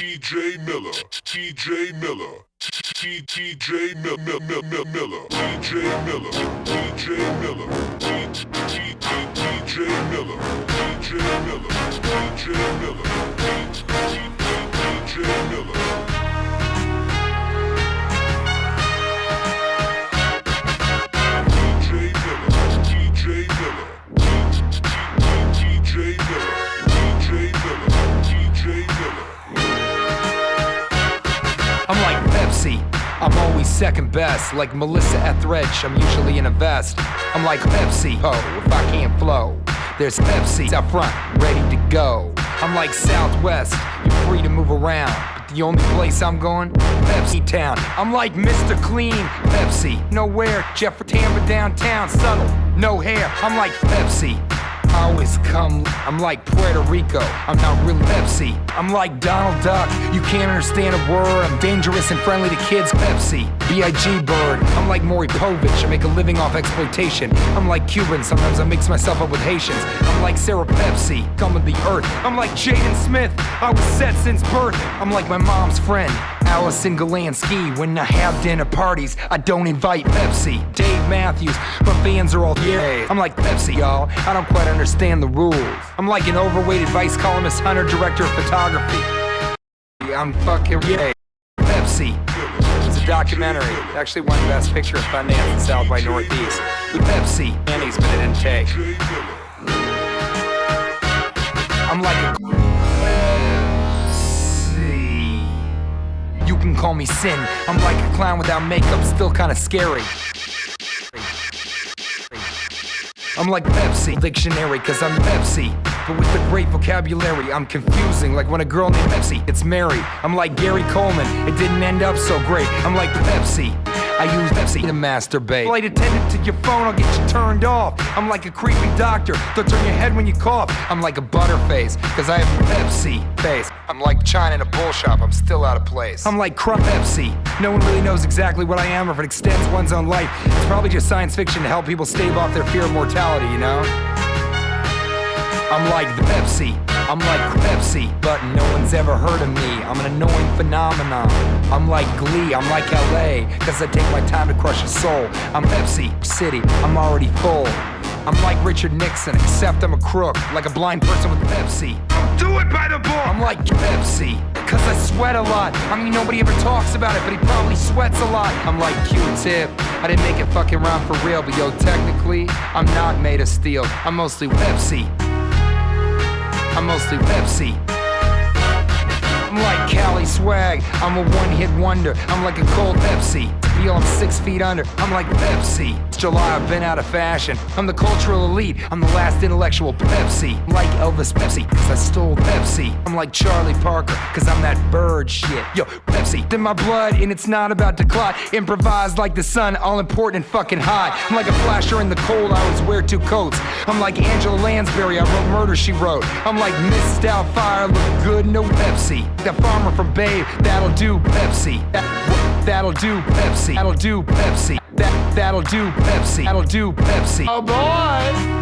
TJ Miller, TJ Miller, TJ Miller, TJ Miller, TJ Miller, TJ Miller, TJ Miller, TJ Miller, TJ Miller. I'm like Pepsi, I'm always second best. Like Melissa Etheridge, I'm usually in a vest. I'm like Pepsi, oh, if I can't flow, there's Pepsi out front, ready to go. I'm like Southwest, you're free to move around, but the only place I'm going, Pepsi Town. I'm like Mr. Clean, Pepsi, nowhere, Jeffrey Tambor downtown, subtle, no hair. I'm like Pepsi, I always come, I'm like Puerto Rico, I'm not really Pepsi. I'm like Donald Duck, you can't understand a word. I'm dangerous and friendly to kids, Pepsi. B.I.G. Bird, I'm like Maury Povich, I make a living off exploitation. I'm like Cuban, sometimes I mix myself up with Haitians. I'm like Sarah Pepsi, come with the earth. I'm like Jaden Smith, I was set since birth. I'm like my mom's friend, Allison Galansky. When I have dinner parties, I don't invite Pepsi. Dave Matthews, my fans are all yay. I'm like Pepsi, y'all, I don't quite understand the rules. I'm like an overweighted vice columnist, hunter, director of photography. I'm fucking yay. Pepsi. It's a documentary. It actually won Best Picture at Sundance in South by Northeast. With Pepsi, Annie's but it didn't take. I'm like a Pepsi. You can call me Sin. I'm like a clown without makeup, still kinda scary. I'm like Pepsi dictionary, cause I'm Pepsi, but with the great vocabulary. I'm confusing, like when a girl named Pepsi, it's Mary. I'm like Gary Coleman, it didn't end up so great. I'm like Pepsi, I use Pepsi to masturbate. Flight attendant to your phone, I'll get you turned off. I'm like a creepy doctor, they'll turn your head when you cough. I'm like a butterface, cause I have a Pepsi face. I'm like China in a bull shop, I'm still out of place. I'm like Pepsi, no one really knows exactly what I am or if it extends one's own life. It's probably just science fiction to help people stave off their fear of mortality, you know? I'm like the Pepsi, I'm like Pepsi, but no one's ever heard of me. I'm an annoying phenomenon. I'm like Glee, I'm like LA, cause I take my time to crush a soul. I'm Pepsi City, I'm already full. I'm like Richard Nixon, except I'm a crook, like a blind person with Pepsi. Do it by the book! I'm like Pepsi, cause I sweat a lot. I mean, nobody ever talks about it, but he probably sweats a lot. I'm like Q-Tip, I didn't make it fucking rhyme for real, but yo, technically, I'm not made of steel. I'm mostly Pepsi. I'm mostly Pepsi. I'm like Cali Swag, I'm a one-hit wonder. I'm like a cold Pepsi. Feel I'm 6 feet under. I'm like Pepsi. It's July, I've been out of fashion. I'm the cultural elite. I'm the last intellectual Pepsi. I'm like Elvis Pepsi, cause I stole Pepsi. I'm like Charlie Parker, cause I'm that bird shit. Yo, Pepsi, in my blood, and it's not about to clot. Improvised like the sun, all important and fucking hot. I'm like a flasher in the cold, I always wear 2 coats. I'm like Angela Lansbury, I wrote Murder, She Wrote. I'm like Miss Doubtfire, look good, no Pepsi. That farmer from Babe, that'll do Pepsi. That'll do Pepsi. That'll do Pepsi. That'll do Pepsi. That'll do Pepsi. Oh boy!